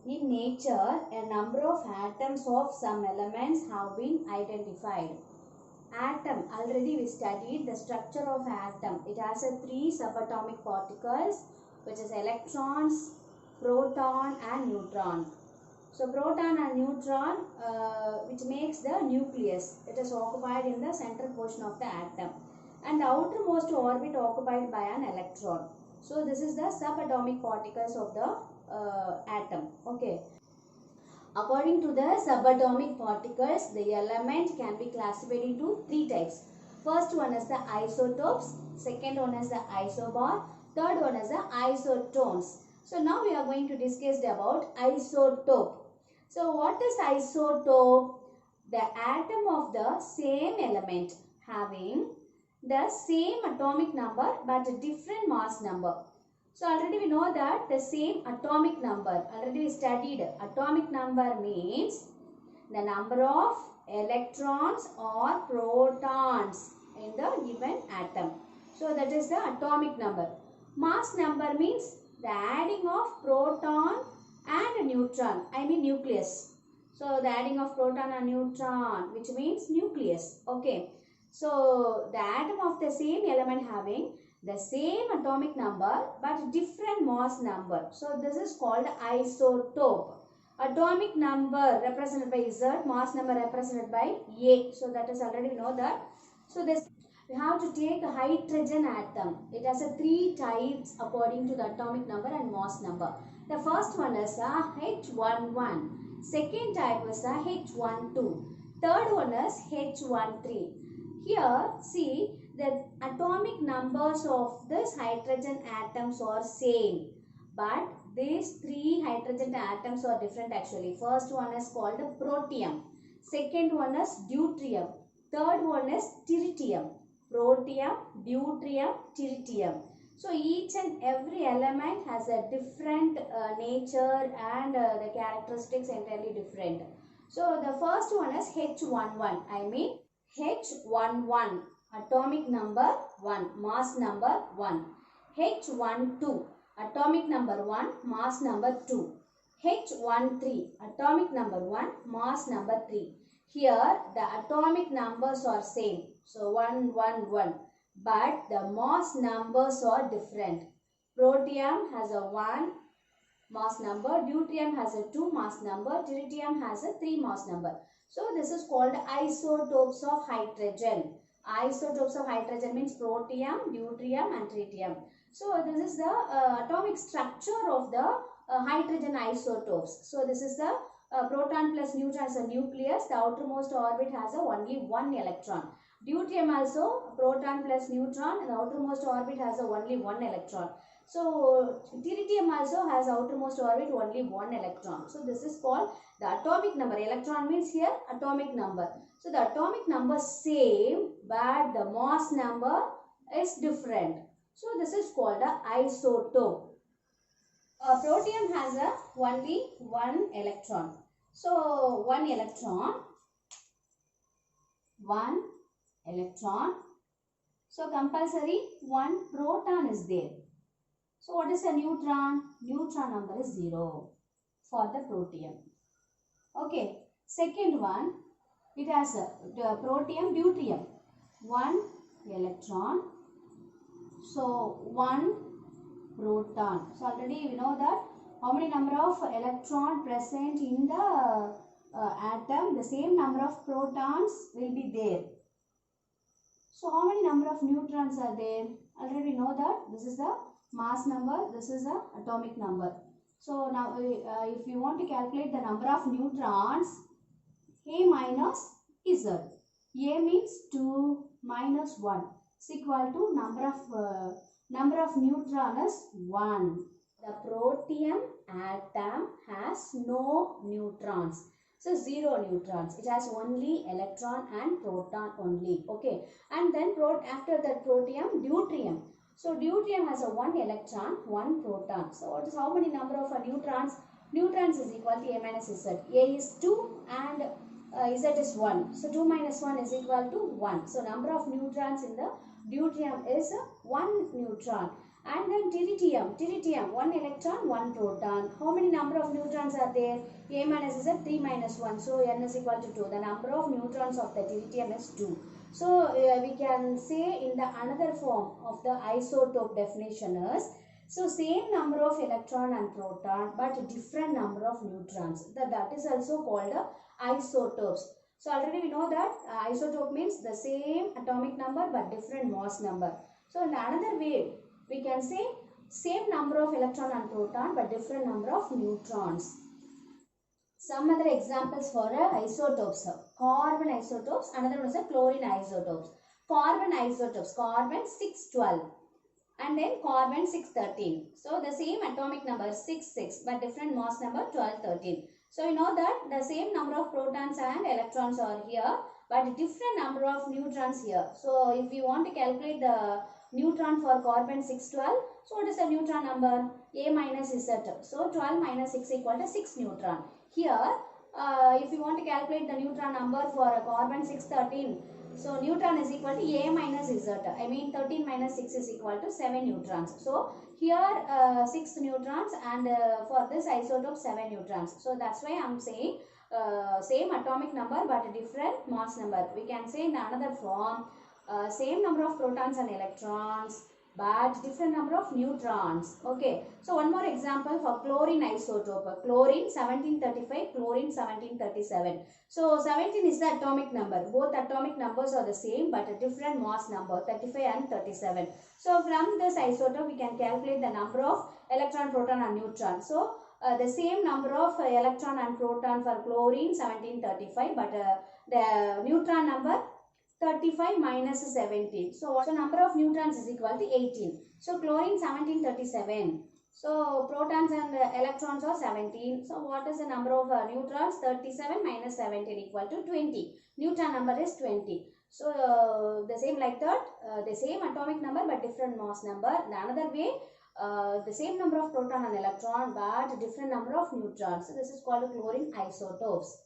In nature, a number of atoms of some elements have been identified. Atom, already we studied the structure of atom. It has a 3 subatomic particles, which is electrons, proton and neutron. So proton and neutron, which makes the nucleus. It is occupied in the central portion of the atom, and the outermost orbit occupied by an electron. So this is the subatomic particles of the atom. Okay. According to the subatomic particles, the element can be classified into 3 types. First one is the isotopes, second one is the isobar, third one is the isotones. So now we are going to discuss about isotope. So what is isotope? The atom of the same element having the same atomic number but a different mass number. So already we know that the same atomic number, already we studied atomic number means the number of electrons or protons in the given atom. So that is the atomic number. Mass number means the adding of proton and neutron, I mean nucleus. So the adding of proton and neutron, which means nucleus. Okay. So the atom of the same element having the same atomic number but different mass number. So this is called isotope. Atomic number represented by Z, mass number represented by A. So that is already we know that. So this we have to take a hydrogen atom. It has a 3 types according to the atomic number and mass number. The first one is a H11. Second type is a H12. Third one is H13. Here see the atomic numbers of this hydrogen atoms are same, but these 3 hydrogen atoms are different actually. First one is called protium, second one is deuterium, third one is tritium. Protium, deuterium, tritium. So each and every element has a different nature and the characteristics entirely different. So the first one is H11, I mean H11, atomic number 1, mass number 1. H12, atomic number 1, mass number 2. H13, atomic number 1, mass number 3. Here the atomic numbers are same. So 1, 1, 1. But the mass numbers are different. Protium has a 1 mass number, deuterium has a 2 mass number, tritium has a 3 mass number. So this is called isotopes of hydrogen. Isotopes of hydrogen means protium, deuterium and tritium. So this is the atomic structure of the hydrogen isotopes. So this is the proton plus neutron as a nucleus. The outermost orbit has a only 1 electron. Deuterium also proton plus neutron and the outermost orbit has a only 1 electron. So tritium also has outermost orbit only 1 electron. So this is called the atomic number. Electron means here atomic number. So the atomic number same but the mass number is different. So this is called the isotope. Protium has a only 1 electron. So 1 electron. So compulsory 1 proton is there. So what is a neutron? Neutron number is 0 for the protium. Okay. Second one, it has the protium, deuterium. 1 electron. So 1 proton. So already we know that how many number of electron present in the atom, the same number of protons will be there. So how many number of neutrons are there? Already we know that this is the mass number, this is the atomic number. So now if you want to calculate the number of neutrons, A minus Z. A means 2 minus 1 is equal to number of neutron is 1. The protium atom has no neutrons. So 0 neutrons. It has only electron and proton only. Okay. And then after that protium, deuterium. So deuterium has a 1 electron, 1 proton. So what is how many number of neutrons? Neutrons is equal to A minus Z. A is 2 and Z is 1. So 2 minus 1 is equal to 1. So number of neutrons in the deuterium is 1 neutron. And then tritium, 1 electron, 1 proton. How many number of neutrons are there? A minus is a 3 minus 1. So N is equal to 2. The number of neutrons of the tritium is 2. So we can say in the another form of the isotope definition is, so same number of electron and proton but different number of neutrons. That is also called isotopes. So already we know that isotope means the same atomic number but different mass number. So in another way, we can say same number of electron and proton but different number of neutrons. Some other examples for isotopes. Carbon isotopes, another one is chlorine isotopes. Carbon isotopes, carbon 612 and then carbon 613. So the same atomic number 6 but different mass number 1213. So you know that the same number of protons and electrons are here but different number of neutrons here. So if you want to calculate the neutron for carbon 612, so what is the neutron number? A minus Z. So 12 minus 6 equal to 6 neutron. Here if you want to calculate the neutron number for carbon 613, so neutron is equal to A minus Z. I mean 13 minus 6 is equal to 7 neutrons. So here 6 neutrons and for this isotope 7 neutrons. So that's why I am saying same atomic number but different mass number. We can say in another form, same number of protons and electrons but different number of neutrons. Okay, so one more example for chlorine isotope. Chlorine 1735, chlorine 1737. So 17 is the atomic number. Both atomic numbers are the same but a different mass number, 35 and 37. So from this isotope we can calculate the number of electron, proton and neutron. So the same number of electron and proton for chlorine 1735 but the neutron number 35 minus 17. So number of neutrons is equal to 18. So chlorine 1737. So protons and electrons are 17. So what is the number of neutrons? 37 minus 17 equal to 20. Neutron number is 20. So the same like that, the same atomic number but different mass number. In another way, the same number of proton and electron but different number of neutrons. So this is called chlorine isotopes.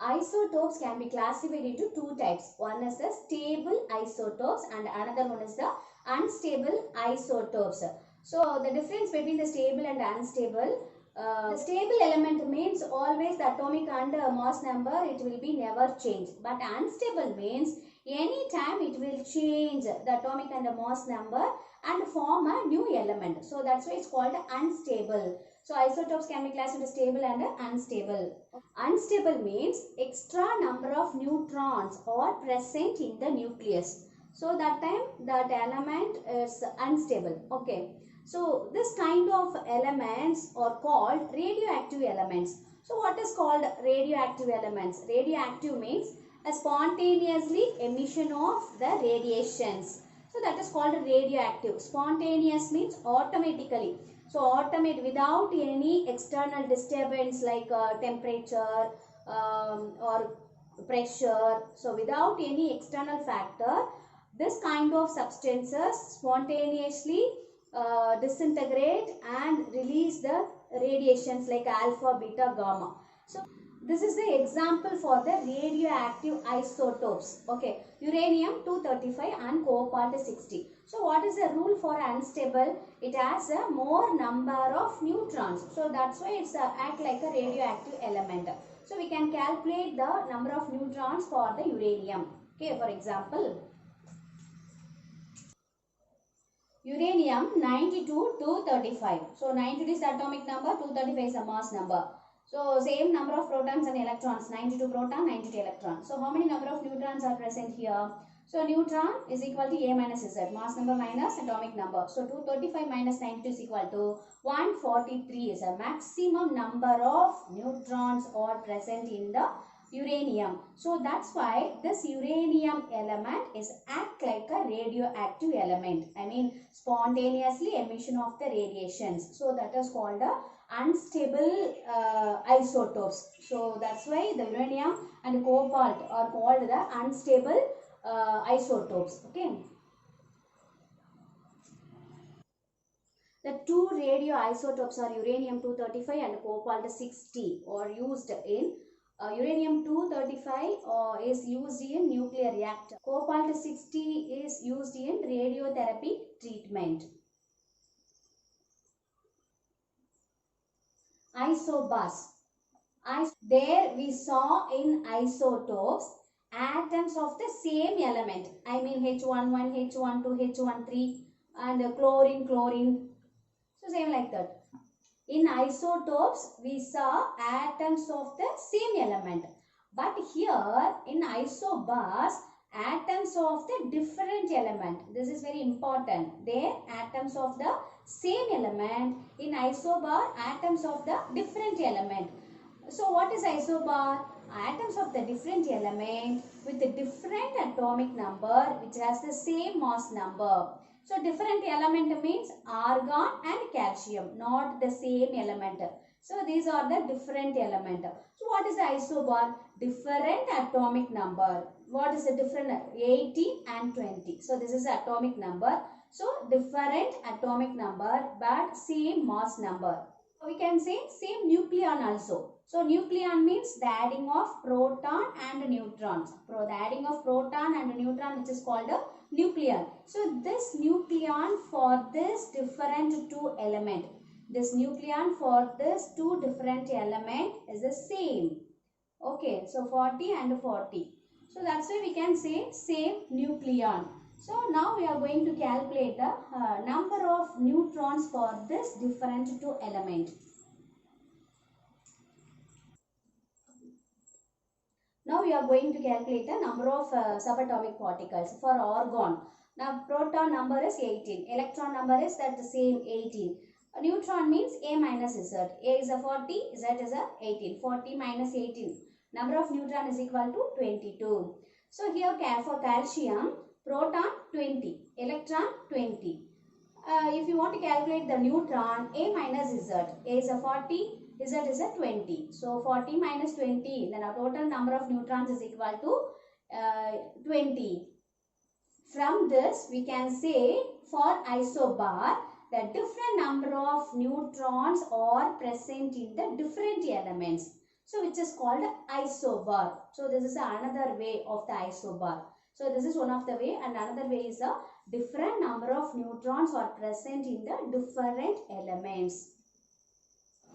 Isotopes can be classified into two types. One is the stable isotopes and another one is the unstable isotopes. So the difference between the stable and unstable, the stable element means always the atomic and mass number, it will be never changed. But unstable means any time it will change the atomic and the mass number and form a new element. So that's why it's called unstable. So isotopes can be classified as stable and unstable. Unstable means extra number of neutrons are present in the nucleus. So that time that element is unstable. Okay. So this kind of elements are called radioactive elements. So what is called radioactive elements? Radioactive means a spontaneously emission of the radiations. So that is called radioactive. Spontaneous means automatically. So automate without any external disturbance like temperature or pressure. So without any external factor, this kind of substances spontaneously disintegrate and release the radiations like alpha, beta, gamma. So this is the example for the radioactive isotopes. Okay, uranium 235 and cobalt 60. So what is the rule for unstable? It has a more number of neutrons. So that's why it's act like a radioactive element. So we can calculate the number of neutrons for the uranium. Okay, for example, uranium 92 235. So 92 is the atomic number, 235 is the mass number. So same number of protons and electrons, 92 proton, 92 electron. So how many number of neutrons are present here? So neutron is equal to A minus Z, mass number minus atomic number. So 235 minus 92 is equal to 143 is a maximum number of neutrons are present in the uranium. So that's why this uranium element is act like a radioactive element. I mean spontaneously emission of the radiations. So that is called a unstable isotopes. So that's why the uranium and cobalt are called the unstable isotopes. Okay. The two radioisotopes are uranium 235 and cobalt 60 are used in uranium-235 is used in nuclear reactor. Cobalt-60 is used in radiotherapy treatment. Isobars. There we saw in isotopes atoms of the same element. I mean H11, H12, H13 and chlorine. So same like that. In isotopes we saw atoms of the same element. But here in isobars atoms of the different element. This is very important. There atoms of the same element. In isobar atoms of the different element. So what is isobar? Atoms of the different element with a different atomic number which has the same mass number. So different element means argon and calcium, not the same element. So these are the different element. So what is the isobar? Different atomic number. What is the different? 18 and 20. So this is atomic number. So different atomic number but same mass number. We can say same nucleon also. So nucleon means the adding of proton and neutrons. The adding of proton and neutron which is called a nucleon. So this nucleon for this different two element. This nucleon for this two different element is the same. Okay, so 40 and 40. So that's why we can say same nucleon. So now we are going to calculate the number of neutrons for this different two element. Now we are going to calculate the number of subatomic particles for argon. Now proton number is 18, electron number is that the same 18. Neutron means A minus Z. A is a 40, Z is a 18. 40 minus 18. Number of neutron is equal to 22. So here for calcium, proton 20, electron 20. If you want to calculate the neutron, A minus Z. A is a 40, Z is a 20. So 40 minus 20, then our total number of neutrons is equal to 20. From this, we can say for isobar, the different number of neutrons are present in the different elements. So which is called isobar. So this is another way of the isobar. So this is one of the way, and another way is a different number of neutrons are present in the different elements.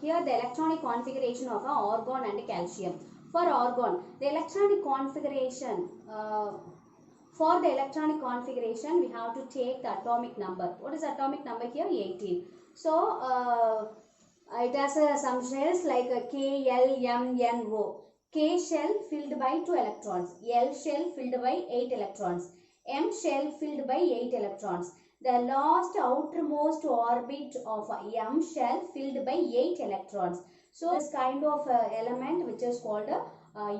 Here the electronic configuration of argon and calcium. For argon, the electronic configuration, we have to take the atomic number. What is atomic number here? 18. So it has some shells like K, L, M, N, O. K shell filled by 2 electrons, L shell filled by 8 electrons, M shell filled by 8 electrons. The last outermost orbit of M shell filled by 8 electrons. So this kind of element which is called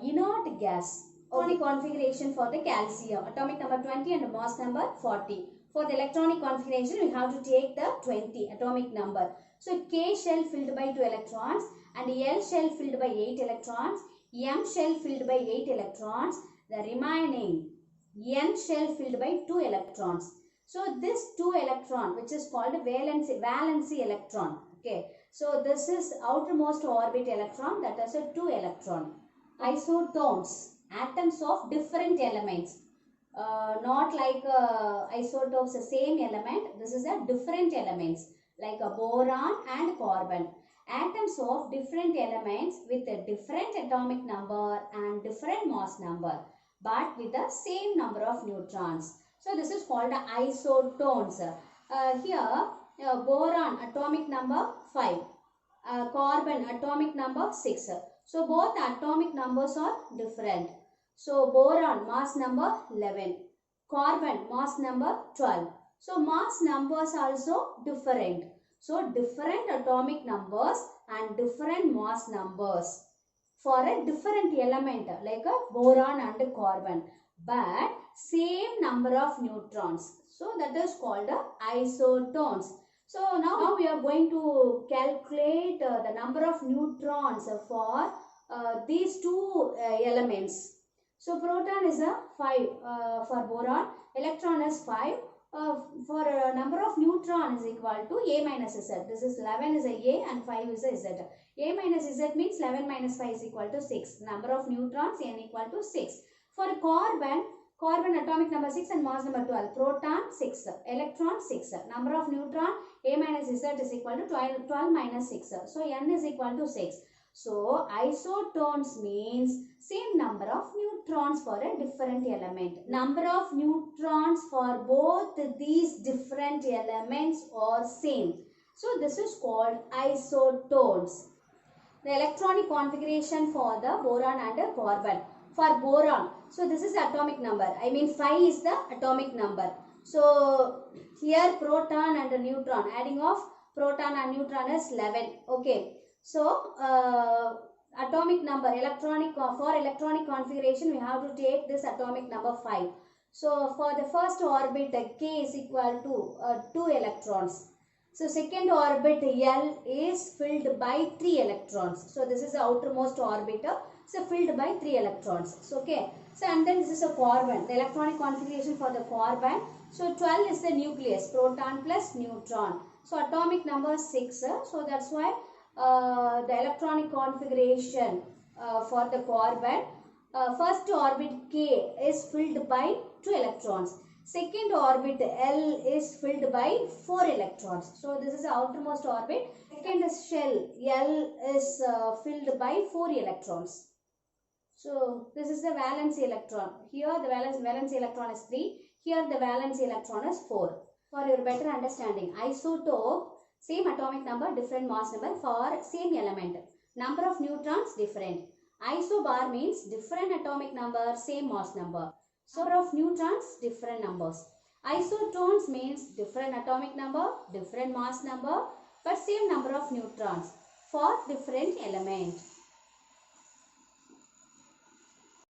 inert gas. Atomic configuration for the calcium, atomic number 20 and mass number 40. For the electronic configuration, we have to take the 20 atomic number. So K shell filled by 2 electrons and L shell filled by 8 electrons, M shell filled by 8 electrons, the remaining N shell filled by 2 electrons. So this 2 electron which is called valency electron. Okay. So this is outermost orbit electron, that is a 2 electron. Isotones, atoms of different elements. Not like isotopes the same element. This is a different elements like a boron and carbon. Atoms of different elements with a different atomic number and different mass number, but with the same number of neutrons. So this is called isotones. Here boron atomic number 5, carbon atomic number 6. So both atomic numbers are different. So boron mass number 11, carbon mass number 12. So mass numbers also different. So different atomic numbers and different mass numbers for a different element like a boron and carbon, but same number of neutrons. So that is called isotones. So now we are going to calculate the number of neutrons for these two elements. So proton is a 5 for boron, electron is 5, for number of neutron is equal to A minus Z. This is 11 is a A and 5 is a Z. A minus Z means 11 minus 5 is equal to 6. Number of neutrons N equal to 6. For carbon atomic number 6 and mass number 12. Proton 6, electron 6. Number of neutron A minus Z is equal to 12 minus 6. So N is equal to 6. So isotones means same number of neutrons for a different element. Number of neutrons for both these different elements are same. So this is called isotones. The electronic configuration for the boron and carbon. For boron, so this is the atomic number. I mean 5 is the atomic number. So here proton and neutron, adding of proton and neutron is 11. Okay. So atomic number, for electronic configuration we have to take this atomic number 5. So for the first orbit K is equal to 2 electrons. So second orbit L is filled by 3 electrons. So this is the outermost orbiter. So filled by 3 electrons. So okay. So and then this is a carbon. The electronic configuration for the carbon. So 12 is the nucleus. Proton plus neutron. So atomic number is 6. So that's why the electronic configuration for the carbon. First orbit K is filled by 2 electrons. Second orbit L is filled by 4 electrons. So this is the outermost orbit. Second shell L is filled by 4 electrons. So this is the valence electron. Here the valence electron is 3. Here the valence electron is 4. For your better understanding, isotope, same atomic number, different mass number for same element. Number of neutrons different. Isobar means different atomic number, same mass number. So number of neutrons, different numbers. Isotones means different atomic number, different mass number, but same number of neutrons for different element.